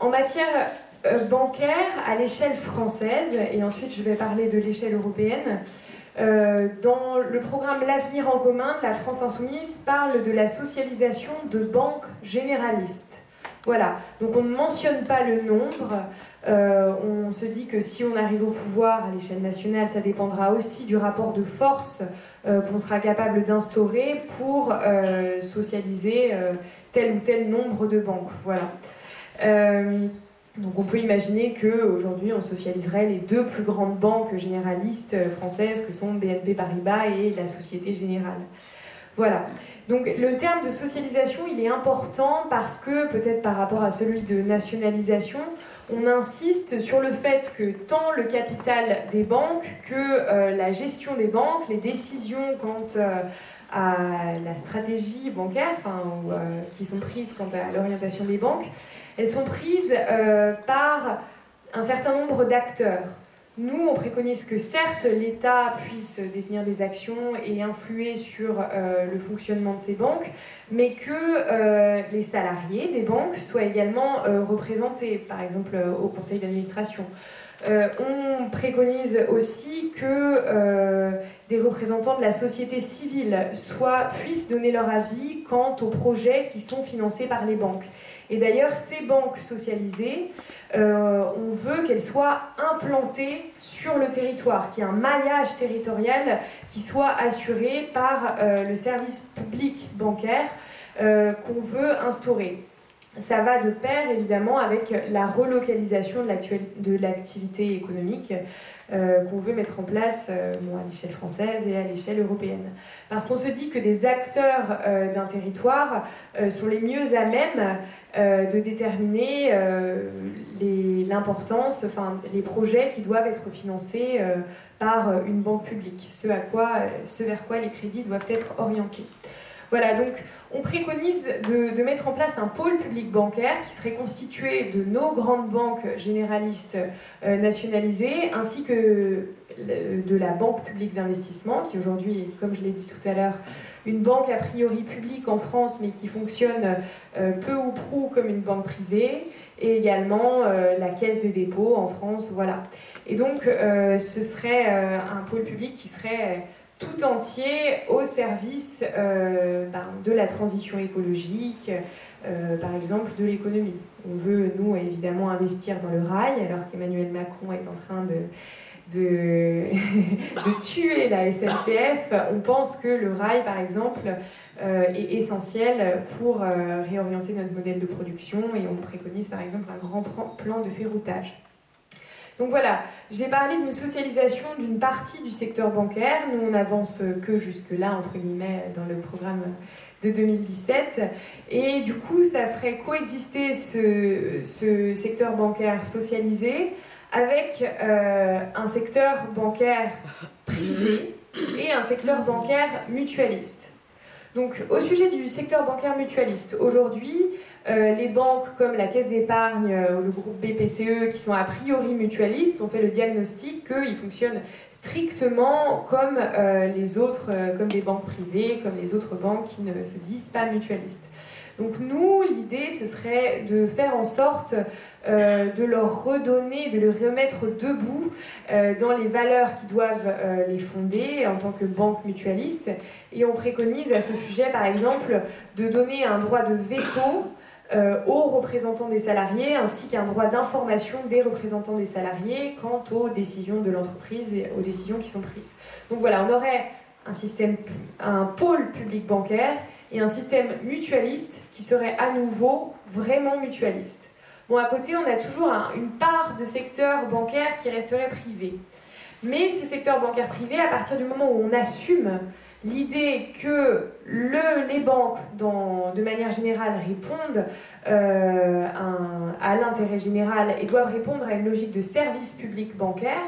En matière bancaire, à l'échelle française, et ensuite je vais parler de l'échelle européenne, dans le programme L'Avenir en commun, la France Insoumise parle de la socialisation de banques généralistes. Voilà, donc on ne mentionne pas le nombre, on se dit que si on arrive au pouvoir à l'échelle nationale, ça dépendra aussi du rapport de force qu'on sera capable d'instaurer pour socialiser tel ou tel nombre de banques. Voilà. Donc on peut imaginer qu'aujourd'hui on socialiserait les deux plus grandes banques généralistes françaises que sont BNP Paribas et la Société Générale. Voilà. Donc le terme de socialisation, il est important parce que, peut-être par rapport à celui de nationalisation, on insiste sur le fait que tant le capital des banques que la gestion des banques, les décisions quant à la stratégie bancaire, qui sont prises quant à l'orientation des banques, elles sont prises par un certain nombre d'acteurs. Nous, on préconise que certes, l'État puisse détenir des actions et influer sur le fonctionnement de ces banques, mais que les salariés des banques soient également représentés, par exemple au conseil d'administration. On préconise aussi que des représentants de la société civile puissent donner leur avis quant aux projets qui sont financés par les banques. Et d'ailleurs, ces banques socialisées, on veut qu'elles soient implantées sur le territoire, qu'il y ait un maillage territorial qui soit assuré par le service public bancaire qu'on veut instaurer. Ça va de pair, évidemment, avec la relocalisation de l'activité économique qu'on veut mettre en place à l'échelle française et à l'échelle européenne. Parce qu'on se dit que des acteurs d'un territoire sont les mieux à même de déterminer l'importance, les projets qui doivent être financés par une banque publique, ce vers quoi les crédits doivent être orientés. Voilà, donc on préconise de mettre en place un pôle public bancaire qui serait constitué de nos grandes banques généralistes nationalisées, ainsi que de la Banque publique d'investissement, qui aujourd'hui est, comme je l'ai dit tout à l'heure, une banque a priori publique en France, mais qui fonctionne peu ou prou comme une banque privée, et également la Caisse des dépôts en France, voilà. Et donc ce serait un pôle public qui serait tout entier au service de la transition écologique, par exemple de l'économie. On veut, nous, évidemment, investir dans le rail, alors qu'Emmanuel Macron est en train de tuer la SNCF. On pense que le rail, par exemple, est essentiel pour réorienter notre modèle de production, et on préconise, par exemple, un grand plan de ferroutage. Donc voilà, j'ai parlé d'une socialisation d'une partie du secteur bancaire. Nous, on n'avance que jusque-là, entre guillemets, dans le programme de 2017. Et du coup, ça ferait coexister ce secteur bancaire socialisé avec un secteur bancaire privé et un secteur bancaire mutualiste. Donc, au sujet du secteur bancaire mutualiste, aujourd'hui, les banques comme la Caisse d'épargne ou le groupe BPCE, qui sont a priori mutualistes, ont fait le diagnostic qu'ils fonctionnent strictement comme les autres, comme des banques privées, comme les autres banques qui ne se disent pas mutualistes. Donc nous, l'idée, ce serait de faire en sorte de leur redonner, de les remettre debout dans les valeurs qui doivent les fonder en tant que banque mutualiste. Et on préconise à ce sujet, par exemple, de donner un droit de veto aux représentants des salariés, ainsi qu'un droit d'information des représentants des salariés quant aux décisions de l'entreprise et aux décisions qui sont prises. Donc voilà, on aurait un pôle public bancaire et un système mutualiste qui serait à nouveau vraiment mutualiste. Bon, à côté, on a toujours une part de secteur bancaire qui resterait privé. Mais ce secteur bancaire privé, à partir du moment où on assume l'idée que les banques, de manière générale, répondent à l'intérêt général et doivent répondre à une logique de service public bancaire,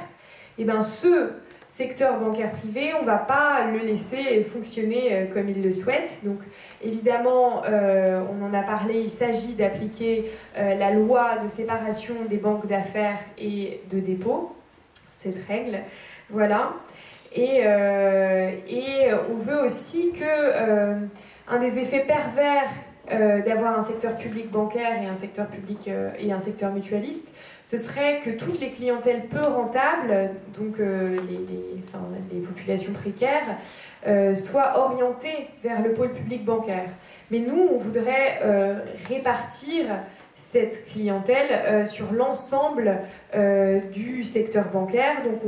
et bien ce secteur bancaire privé, on ne va pas le laisser fonctionner comme il le souhaite. Donc évidemment, on en a parlé, il s'agit d'appliquer la loi de séparation des banques d'affaires et de dépôt, cette règle, voilà. Et on veut aussi que un des effets pervers d'avoir un secteur public bancaire et un secteur public et un secteur mutualiste, ce serait que toutes les clientèles peu rentables, donc les populations précaires, soient orientées vers le pôle public bancaire. Mais nous, on voudrait répartir cette clientèle sur l'ensemble du secteur bancaire. Donc,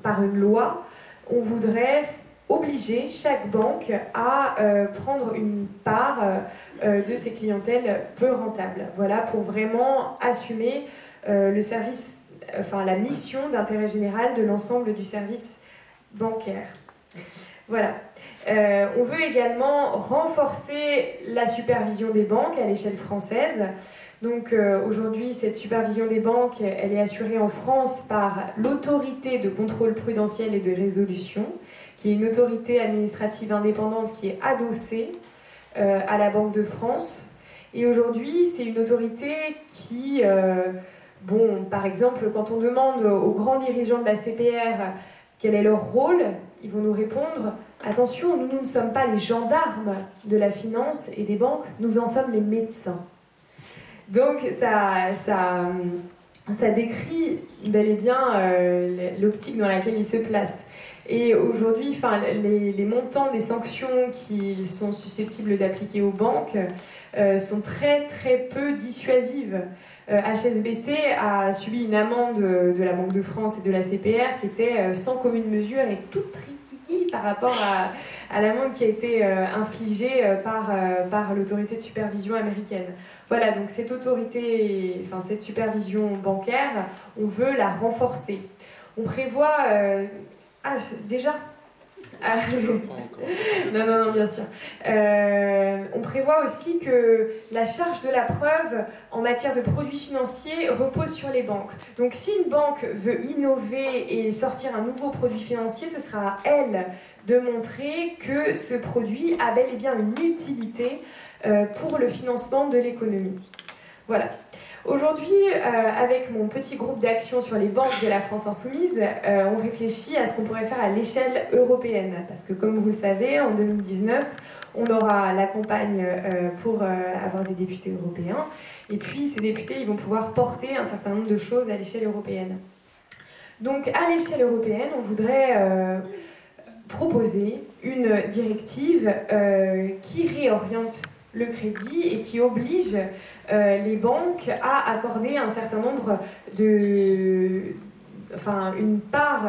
par une loi, on voudrait obliger chaque banque à prendre une part de ces clientèles peu rentables. Voilà, pour vraiment assumer le service, la mission d'intérêt général de l'ensemble du service bancaire. Voilà. On veut également renforcer la supervision des banques à l'échelle française. Donc aujourd'hui, cette supervision des banques, elle est assurée en France par l'autorité de contrôle prudentiel et de résolution, qui est une autorité administrative indépendante qui est adossée à la Banque de France. Et aujourd'hui, c'est une autorité qui, par exemple, quand on demande aux grands dirigeants de la CPR quel est leur rôle, ils vont nous répondre « Attention, nous ne sommes pas les gendarmes de la finance et des banques, nous en sommes les médecins ». Donc ça décrit bel et bien l'optique dans laquelle ils se placent. Et aujourd'hui, les montants des sanctions qu'ils sont susceptibles d'appliquer aux banques sont très très peu dissuasives. HSBC a subi une amende de la Banque de France et de la CPR qui était sans commune mesure et toute triquiqui par rapport à l'amende qui a été infligée par l'autorité de supervision américaine. Voilà, donc cette supervision bancaire, on veut la renforcer. On prévoit... déjà non, bien sûr. On prévoit aussi que la charge de la preuve en matière de produits financiers repose sur les banques. Donc si une banque veut innover et sortir un nouveau produit financier, ce sera à elle de montrer que ce produit a bel et bien une utilité pour le financement de l'économie. Voilà. Aujourd'hui, avec mon petit groupe d'action sur les banques de la France Insoumise, on réfléchit à ce qu'on pourrait faire à l'échelle européenne. Parce que comme vous le savez, en 2019, on aura la campagne pour avoir des députés européens. Et puis ces députés, ils vont pouvoir porter un certain nombre de choses à l'échelle européenne. Donc à l'échelle européenne, on voudrait proposer une directive qui réoriente le crédit et qui oblige les banques à accorder un certain nombre une part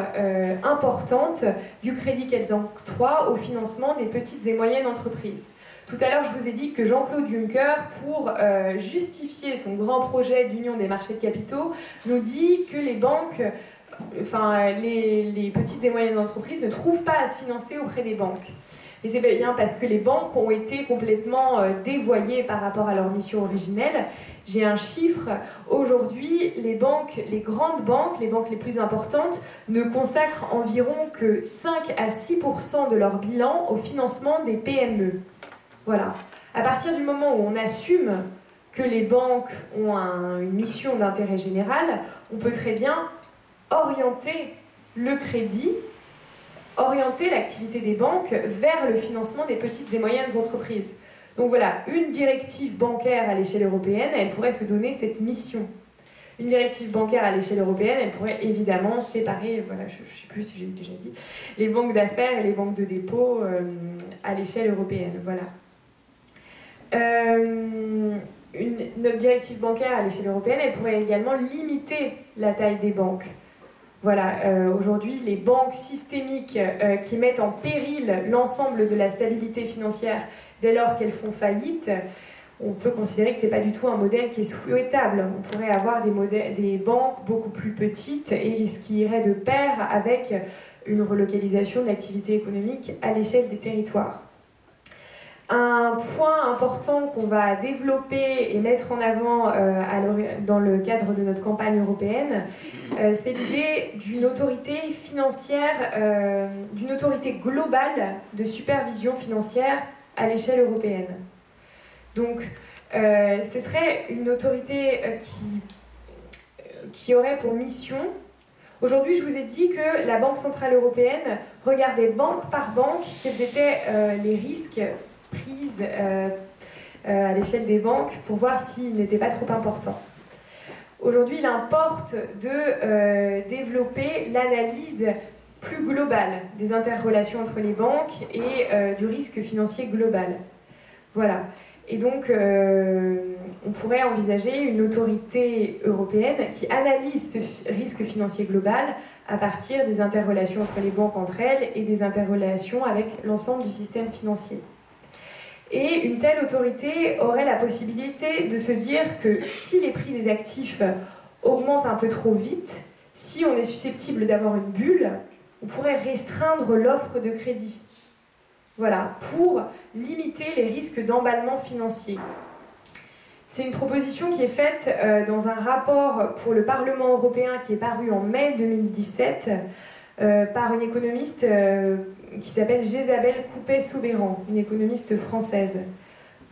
importante du crédit qu'elles octroient au financement des petites et moyennes entreprises. Tout à l'heure, je vous ai dit que Jean-Claude Juncker, pour justifier son grand projet d'union des marchés de capitaux, nous dit que les banques, les petites et moyennes entreprises ne trouvent pas à se financer auprès des banques. Et c'est bien parce que les banques ont été complètement dévoyées par rapport à leur mission originelle. J'ai un chiffre. Aujourd'hui, les grandes banques, les banques les plus importantes, ne consacrent environ que 5 à 6% de leur bilan au financement des PME. Voilà. À partir du moment où on assume que les banques ont une mission d'intérêt général, on peut très bien orienter le crédit, orienter l'activité des banques vers le financement des petites et moyennes entreprises. Donc voilà, une directive bancaire à l'échelle européenne, elle pourrait se donner cette mission. Une directive bancaire à l'échelle européenne, elle pourrait évidemment séparer, je ne sais plus si j'ai déjà dit, les banques d'affaires et les banques de dépôt à l'échelle européenne. Voilà. Notre directive bancaire à l'échelle européenne, elle pourrait également limiter la taille des banques. Voilà, aujourd'hui, les banques systémiques qui mettent en péril l'ensemble de la stabilité financière dès lors qu'elles font faillite, on peut considérer que ce n'est pas du tout un modèle qui est souhaitable. On pourrait avoir des banques beaucoup plus petites et ce qui irait de pair avec une relocalisation de l'activité économique à l'échelle des territoires. Un point important qu'on va développer et mettre en avant dans le cadre de notre campagne européenne, c'est l'idée d'une autorité financière, d'une autorité globale de supervision financière à l'échelle européenne. Donc, ce serait une autorité qui aurait pour mission... Aujourd'hui, je vous ai dit que la Banque Centrale Européenne regardait banque par banque quels étaient les risques prises à l'échelle des banques pour voir s'il n'était pas trop important. Aujourd'hui, il importe de développer l'analyse plus globale des interrelations entre les banques et du risque financier global. Voilà. Et donc, on pourrait envisager une autorité européenne qui analyse ce risque financier global à partir des interrelations entre les banques entre elles et des interrelations avec l'ensemble du système financier. Et une telle autorité aurait la possibilité de se dire que si les prix des actifs augmentent un peu trop vite, si on est susceptible d'avoir une bulle, on pourrait restreindre l'offre de crédit. Voilà, pour limiter les risques d'emballement financier. C'est une proposition qui est faite dans un rapport pour le Parlement européen qui est paru en mai 2017 par une économiste qui s'appelle Jésabel Coupet-Soubeyran, une économiste française.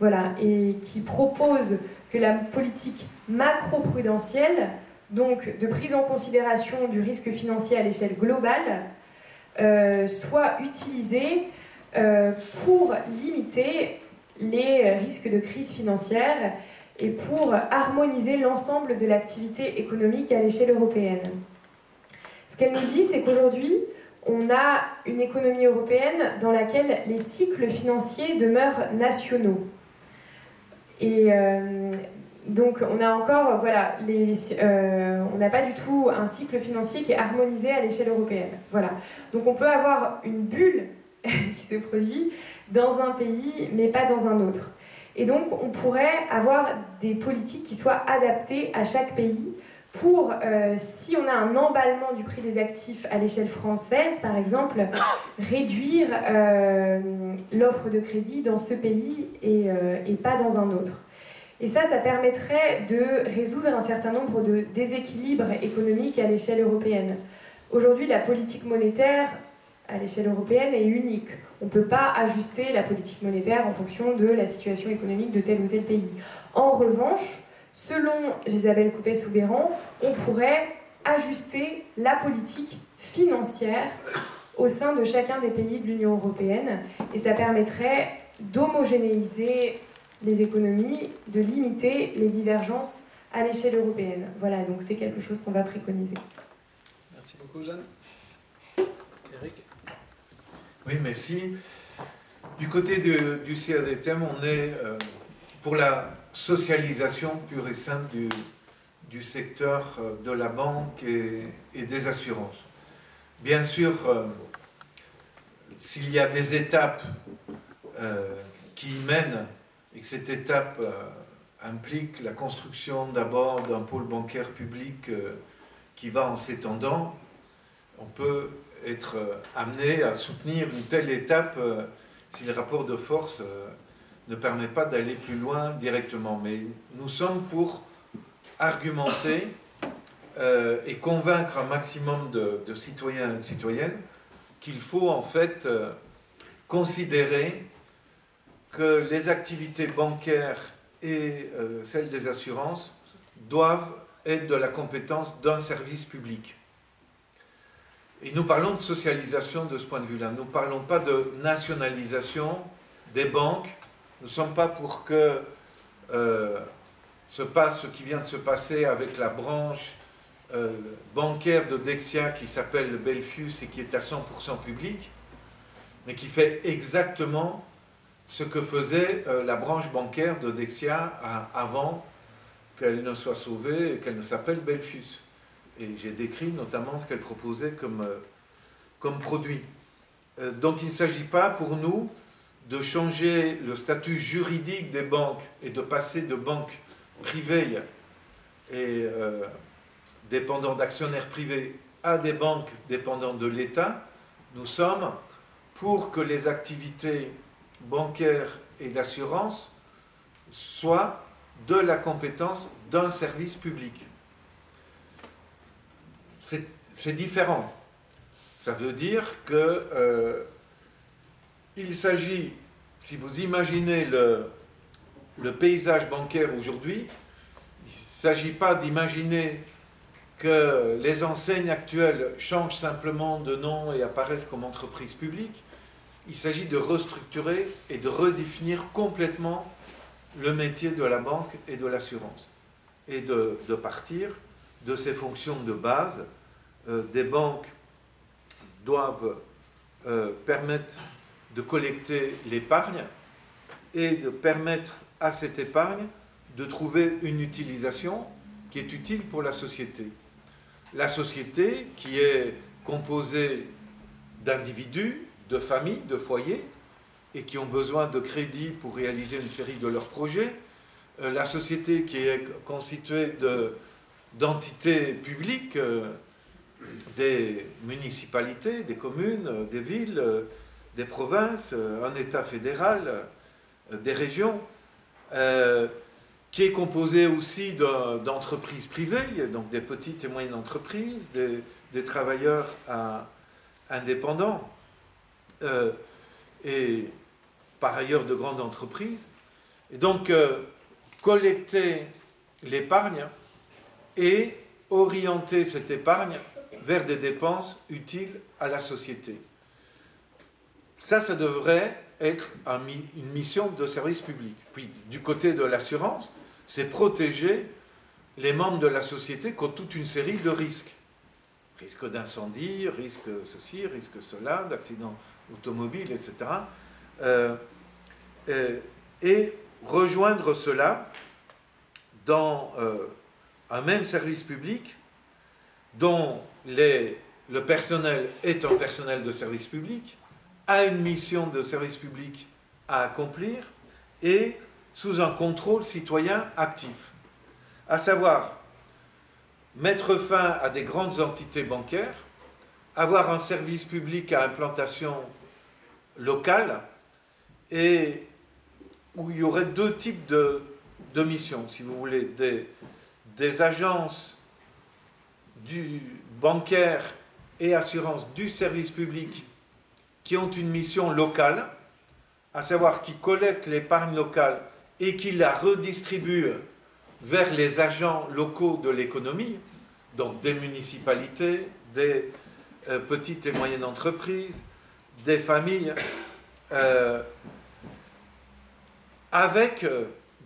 Voilà, et qui propose que la politique macro-prudentielle, donc de prise en considération du risque financier à l'échelle globale, soit utilisée pour limiter les risques de crise financière et pour harmoniser l'ensemble de l'activité économique à l'échelle européenne. Ce qu'elle nous dit, c'est qu'aujourd'hui, on a une économie européenne dans laquelle les cycles financiers demeurent nationaux. Et donc, on a encore, voilà, on n'a pas du tout un cycle financier qui est harmonisé à l'échelle européenne. Voilà. Donc, on peut avoir une bulle qui se produit dans un pays, mais pas dans un autre. Et donc, on pourrait avoir des politiques qui soient adaptées à chaque pays pour, si on a un emballement du prix des actifs à l'échelle française, par exemple, réduire l'offre de crédit dans ce pays et pas dans un autre. Et ça permettrait de résoudre un certain nombre de déséquilibres économiques à l'échelle européenne. Aujourd'hui, la politique monétaire à l'échelle européenne est unique. On ne peut pas ajuster la politique monétaire en fonction de la situation économique de tel ou tel pays. En revanche, selon Jésabel Coupet-Soubeyran, on pourrait ajuster la politique financière au sein de chacun des pays de l'Union européenne et ça permettrait d'homogénéiser les économies, de limiter les divergences à l'échelle européenne. Voilà, donc c'est quelque chose qu'on va préconiser. Merci beaucoup, Jeanne. Eric ? Oui, merci. Du côté du CADTM, on est pour la socialisation pure et simple du secteur de la banque et des assurances. Bien sûr, s'il y a des étapes qui y mènent et que cette étape implique la construction d'abord d'un pôle bancaire public qui va en s'étendant, on peut être amené à soutenir une telle étape si le rapport de force ne permet pas d'aller plus loin directement. Mais nous sommes pour argumenter et convaincre un maximum de citoyens et de citoyennes qu'il faut en fait considérer que les activités bancaires et celles des assurances doivent être de la compétence d'un service public. Et nous parlons de socialisation de ce point de vue-là. Nous ne parlons pas de nationalisation des banques. Nous ne sommes pas pour que se passe ce qui vient de se passer avec la branche bancaire de Dexia qui s'appelle Belfius et qui est à 100% publique, mais qui fait exactement ce que faisait la branche bancaire de Dexia avant qu'elle ne soit sauvée et qu'elle ne s'appelle Belfius. Et j'ai décrit notamment ce qu'elle proposait comme produit. Donc il ne s'agit pas pour nous de changer le statut juridique des banques et de passer de banques privées et dépendant d'actionnaires privés à des banques dépendant de l'État. Nous sommes pour que les activités bancaires et d'assurance soient de la compétence d'un service public. C'est différent. Ça veut dire que il s'agit, si vous imaginez le paysage bancaire aujourd'hui, il ne s'agit pas d'imaginer que les enseignes actuelles changent simplement de nom et apparaissent comme entreprises publiques. Il s'agit de restructurer et de redéfinir complètement le métier de la banque et de l'assurance, et de partir de ces fonctions de base. Des banques doivent permettre de collecter l'épargne et de permettre à cette épargne de trouver une utilisation qui est utile pour la société. La société qui est composée d'individus, de familles, de foyers, et qui ont besoin de crédit pour réaliser une série de leurs projets. La société qui est constituée d'entités publiques, des municipalités, des communes, des villes, des provinces, un État fédéral, des régions, qui est composée aussi d'entreprises privées, donc des petites et moyennes entreprises, des travailleurs indépendants, et par ailleurs de grandes entreprises. Et donc, collecter l'épargne et orienter cette épargne vers des dépenses utiles à la société. Ça devrait être une mission de service public. Puis, du côté de l'assurance, c'est protéger les membres de la société contre toute une série de risques. Risque d'incendie, risque ceci, risque cela, d'accidents automobiles, etc. Et rejoindre cela dans un même service public dont le personnel est un personnel de service public, a une mission de service public à accomplir et sous un contrôle citoyen actif. À savoir, mettre fin à des grandes entités bancaires, avoir un service public à implantation locale et où il y aurait deux types de missions, si vous voulez, des agences bancaires et assurances du service public qui ont une mission locale, à savoir qui collectent l'épargne locale et qui la redistribuent vers les agents locaux de l'économie, donc des municipalités, des petites et moyennes entreprises, des familles, avec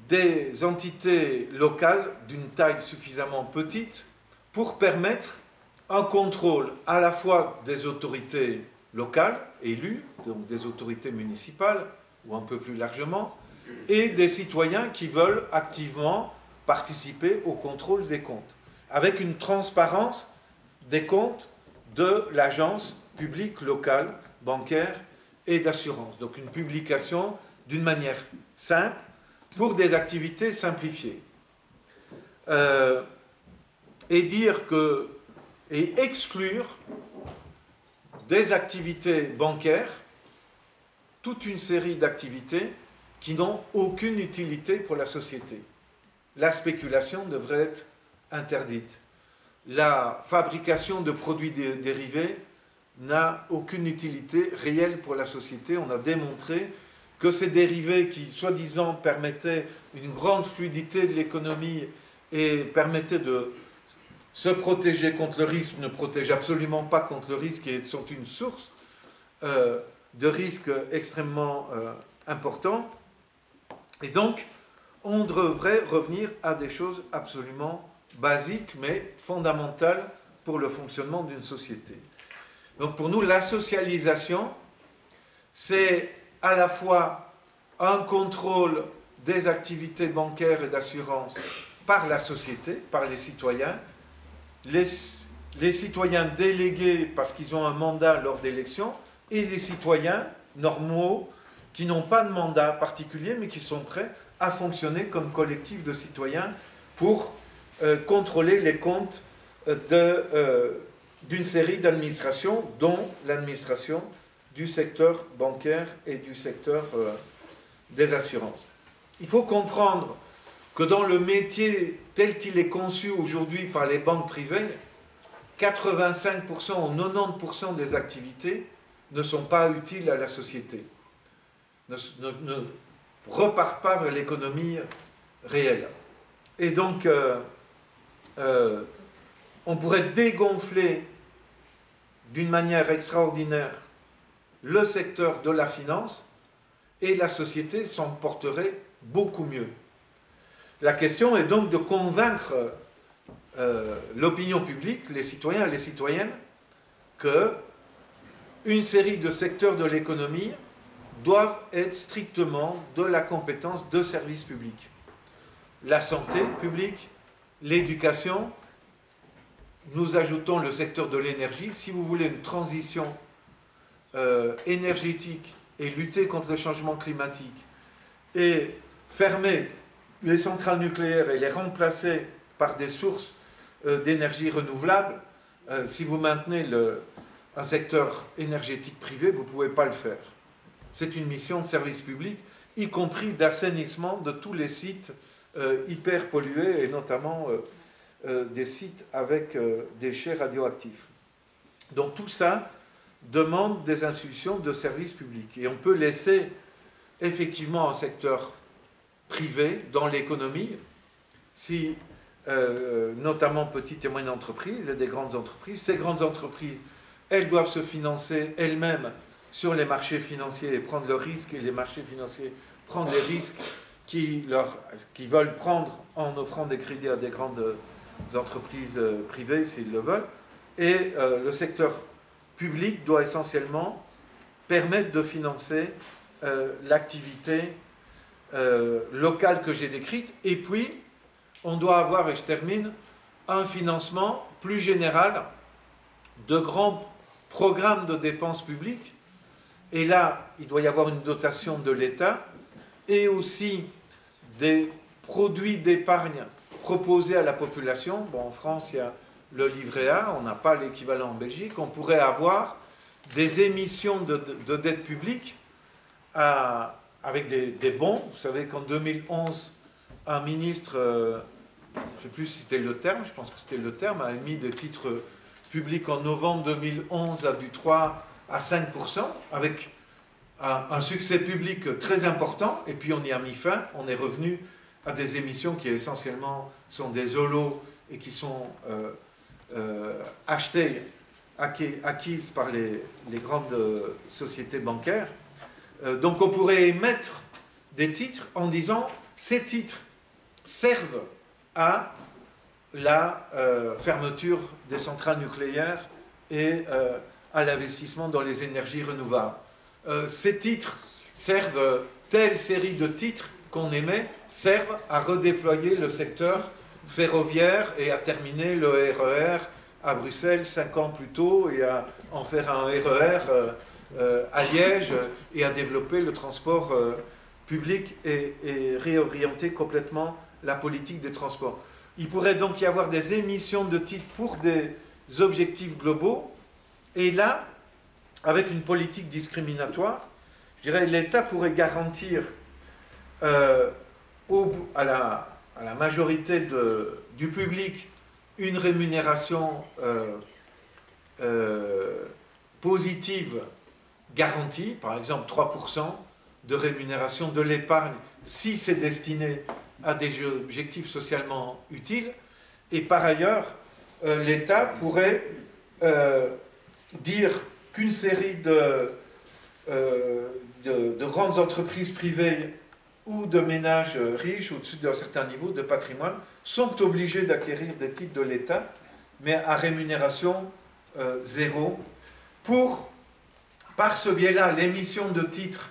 des entités locales d'une taille suffisamment petite pour permettre un contrôle à la fois des autorités locales, élues, donc des autorités municipales, ou un peu plus largement, et des citoyens qui veulent activement participer au contrôle des comptes, avec une transparence des comptes de l'agence publique locale, bancaire et d'assurance. Donc une publication d'une manière simple pour des activités simplifiées. Et exclure des activités bancaires toute une série d'activités qui n'ont aucune utilité pour la société. La spéculation devrait être interdite. La fabrication de produits dérivés n'a aucune utilité réelle pour la société. On a démontré que ces dérivés qui, soi-disant, permettaient une grande fluidité de l'économie et permettaient de se protéger contre le risque, ne protègent absolument pas contre le risque et sont une source de risques extrêmement importants. Et donc, on devrait revenir à des choses absolument basiques, mais fondamentales pour le fonctionnement d'une société. Donc pour nous, la socialisation, c'est à la fois un contrôle des activités bancaires et d'assurance par la société, par les citoyens, les citoyens délégués parce qu'ils ont un mandat lors d'élections, et les citoyens normaux qui n'ont pas de mandat particulier, mais qui sont prêts à fonctionner comme collectif de citoyens pour contrôler les comptes d'une série d'administrations, dont l'administration du secteur bancaire et du secteur des assurances. Il faut comprendre que dans le métier tel qu'il est conçu aujourd'hui par les banques privées, 85% ou 90% des activités ne sont pas utiles à la société, ne repartent pas vers l'économie réelle. Et donc, on pourrait dégonfler d'une manière extraordinaire le secteur de la finance et la société s'en porterait beaucoup mieux. La question est donc de convaincre l'opinion publique, les citoyens et les citoyennes, que une série de secteurs de l'économie doivent être strictement de la compétence de services publics. La santé publique, l'éducation, nous ajoutons le secteur de l'énergie. Si vous voulez une transition énergétique et lutter contre le changement climatique et fermer les centrales nucléaires et les remplacer par des sources d'énergie renouvelable, si vous maintenez un secteur énergétique privé, vous ne pouvez pas le faire. C'est une mission de service public, y compris d'assainissement de tous les sites hyper pollués, et notamment des sites avec déchets radioactifs. Donc tout ça demande des institutions de service public. Et on peut laisser effectivement un secteur privé dans l'économie, si notamment petites et moyennes entreprises et des grandes entreprises. Ces grandes entreprises, elles doivent se financer elles-mêmes sur les marchés financiers et prendre le risque, et les marchés financiers prendre les risques qu'ils veulent prendre en offrant des crédits à des grandes entreprises privées s'ils le veulent. Et le secteur public doit essentiellement permettre de financer l'activité locale que j'ai décrite. Et puis, on doit avoir, et je termine, un financement plus général de grands programmes de dépenses publiques. Et là, il doit y avoir une dotation de l'État et aussi des produits d'épargne proposés à la population. Bon, en France, il y a le livret A, on n'a pas l'équivalent en Belgique. On pourrait avoir des émissions de dette publique avec des bons. Vous savez qu'en 2011, un ministre, je ne sais plus si c'était le terme, je pense que c'était le terme, a émis des titres publics en novembre 2011 à du 3 à 5%, avec un succès public très important, et puis on y a mis fin, on est revenu à des émissions qui essentiellement sont des holos et qui sont acquises par les grandes sociétés bancaires. Donc on pourrait émettre des titres en disant ces titres servent à la fermeture des centrales nucléaires et à l'investissement dans les énergies renouvelables. Ces titres servent, telle série de titres qu'on émet, servent à redéployer le secteur ferroviaire et à terminer le RER à Bruxelles 5 ans plus tôt et à en faire un RER à Liège et à développer le transport public et réorienter complètement la politique des transports. Il pourrait donc y avoir des émissions de titres pour des objectifs globaux, et là, avec une politique discriminatoire, je dirais l'État pourrait garantir à la majorité du public une rémunération positive garantie, par exemple 3% de rémunération de l'épargne si c'est destiné à des objectifs socialement utiles. Et par ailleurs, l'État pourrait dire qu'une série de grandes entreprises privées ou de ménages riches au-dessus d'un certain niveau de patrimoine sont obligés d'acquérir des titres de l'État, mais à rémunération zéro, pour, par ce biais-là, l'émission de titres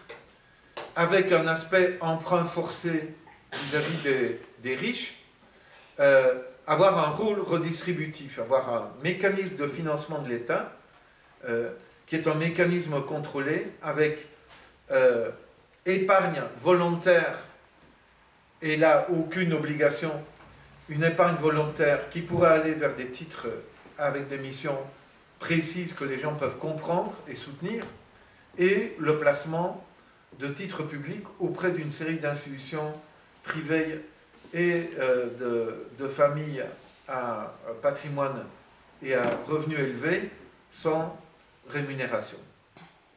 avec un aspect emprunt forcé vis-à-vis des riches, avoir un rôle redistributif, avoir un mécanisme de financement de l'État qui est un mécanisme contrôlé avec épargne volontaire, et là aucune obligation, une épargne volontaire qui pourrait aller vers des titres avec des missions précises que les gens peuvent comprendre et soutenir, et le placement de titres publics auprès d'une série d'institutions privées et de familles à patrimoine et à revenus élevés sans rémunération.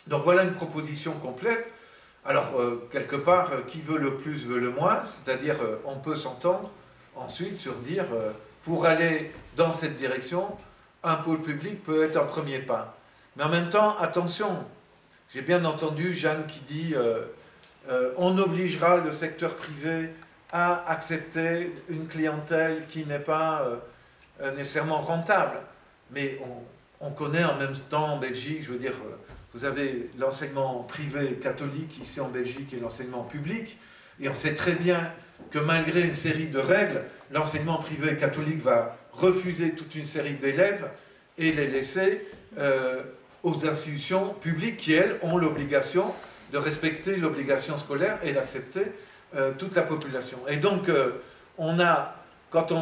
Donc voilà une proposition complète. Alors, quelque part, qui veut le plus veut le moins, c'est-à-dire on peut s'entendre ensuite sur dire, pour aller dans cette direction, un pôle public peut être un premier pas. Mais en même temps, attention, j'ai bien entendu Jeanne qui dit on obligera le secteur privé à accepter une clientèle qui n'est pas nécessairement rentable. Mais on connaît en même temps en Belgique, je veux dire, vous avez l'enseignement privé catholique ici en Belgique et l'enseignement public, et on sait très bien que malgré une série de règles, l'enseignement privé catholique va refuser toute une série d'élèves et les laisser aux institutions publiques qui, elles, ont l'obligation de respecter l'obligation scolaire et d'accepter toute la population. Et donc, quand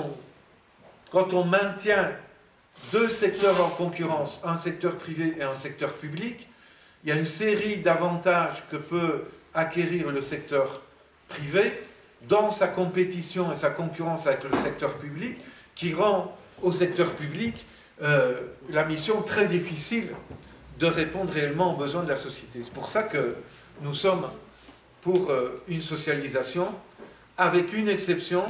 on maintient deux secteurs en concurrence, un secteur privé et un secteur public, il y a une série d'avantages que peut acquérir le secteur privé dans sa compétition et sa concurrence avec le secteur public, qui rend au secteur public la mission très difficile de répondre réellement aux besoins de la société. C'est pour ça que nous sommes pour une socialisation, avec une exception,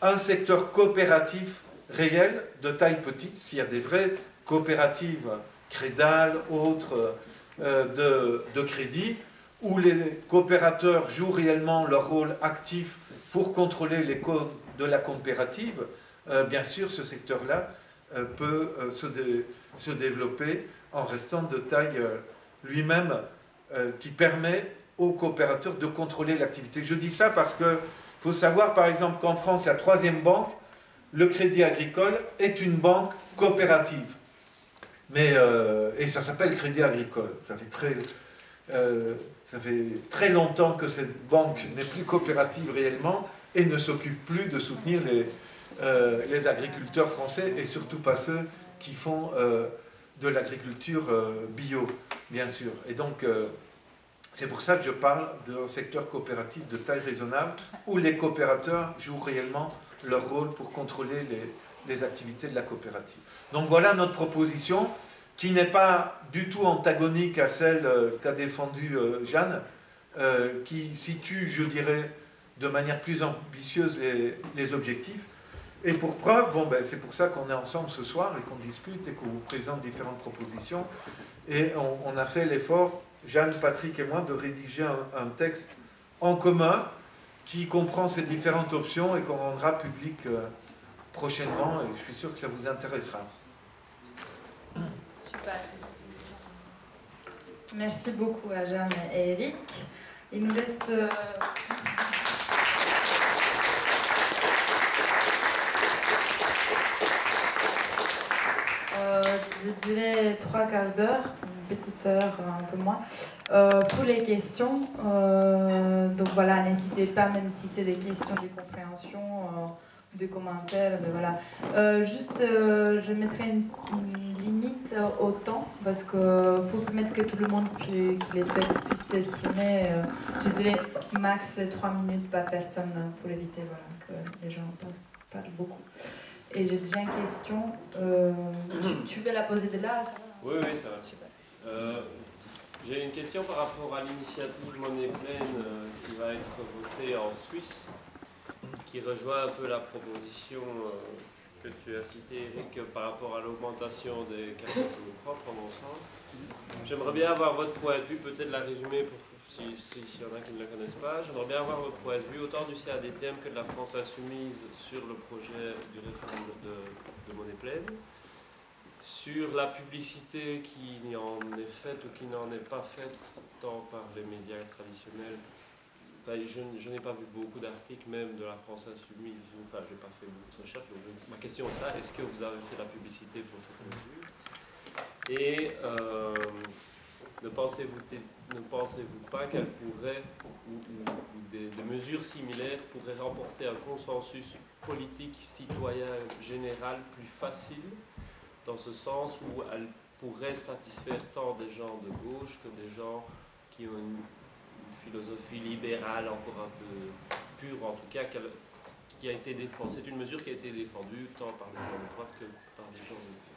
un secteur coopératif réel, de taille petite, s'il y a des vraies coopératives crédales, autres de crédit, où les coopérateurs jouent réellement leur rôle actif pour contrôler les codes de la coopérative, bien sûr, ce secteur-là peut se développer en restant de taille lui-même qui permet aux coopérateurs de contrôler l'activité. Je dis ça parce qu'il faut savoir, par exemple, qu'en France, la troisième banque, le Crédit Agricole, est une banque coopérative. Et ça s'appelle Crédit Agricole. Ça fait très longtemps que cette banque n'est plus coopérative réellement et ne s'occupe plus de soutenir les agriculteurs français et surtout pas ceux qui font de l'agriculture bio, bien sûr. Et donc, c'est pour ça que je parle d'un secteur coopératif de taille raisonnable où les coopérateurs jouent réellement leur rôle pour contrôler les activités de la coopérative. Donc voilà notre proposition, qui n'est pas du tout antagonique à celle qu'a défendue Jeanne, qui situe, je dirais, de manière plus ambitieuse les objectifs. Et pour preuve, c'est pour ça qu'on est ensemble ce soir et qu'on discute et qu'on vous présente différentes propositions. Et on a fait l'effort, Jeanne, Patrick et moi, de rédiger un texte en commun qui comprend ces différentes options et qu'on rendra public prochainement. Et je suis sûr que ça vous intéressera. Super. Merci beaucoup à Jeanne et Eric. Il nous reste... je dirais 3 quarts d'heure, une petite heure, un peu moins, pour les questions. Donc voilà, n'hésitez pas, même si c'est des questions de compréhension, de commentaires, mais voilà. Je mettrai une limite au temps, parce que pour permettre que tout le monde qui les souhaite puisse s'exprimer, je dirais max 3 minutes par personne pour éviter que les gens parlent beaucoup. Et j'ai déjà une question. Tu veux la poser de là, ça va? Oui, ça va. Super. J'ai une question par rapport à l'initiative Monnaie Pleine qui va être votée en Suisse, qui rejoint un peu la proposition que tu as citée, Eric, par rapport à l'augmentation des capitaux propres, en mon sens. J'aimerais bien avoir votre point de vue, peut-être la résumer pour s'il y en a qui ne la connaissent pas. J'aimerais bien avoir votre point de vue, autant du CADTM que de la France Insoumise, sur le projet du référendum de Monnaie Pleine, sur la publicité qui en est faite ou qui n'en est pas faite, tant par les médias traditionnels. Enfin, je n'ai pas vu beaucoup d'articles, même de la France Insoumise, enfin, je n'ai pas fait beaucoup de recherches. Ma question est ça, est-ce que vous avez fait la publicité pour cette mesure? Et ne pensez-vous pas qu'elle pourrait, ou des mesures similaires pourraient remporter un consensus politique citoyen général plus facile, dans ce sens où elle pourrait satisfaire tant des gens de gauche que des gens qui ont une philosophie libérale encore un peu pure, en tout cas, qui a été défendue. C'est une mesure qui a été défendue tant par des gens de droite que par des gens de gauche.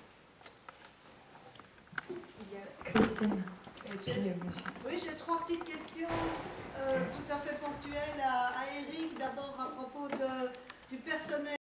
Il y a Christine. Et puis, monsieur. Oui, j'ai 3 petites questions tout à fait ponctuelles à Eric. D'abord à propos du personnel.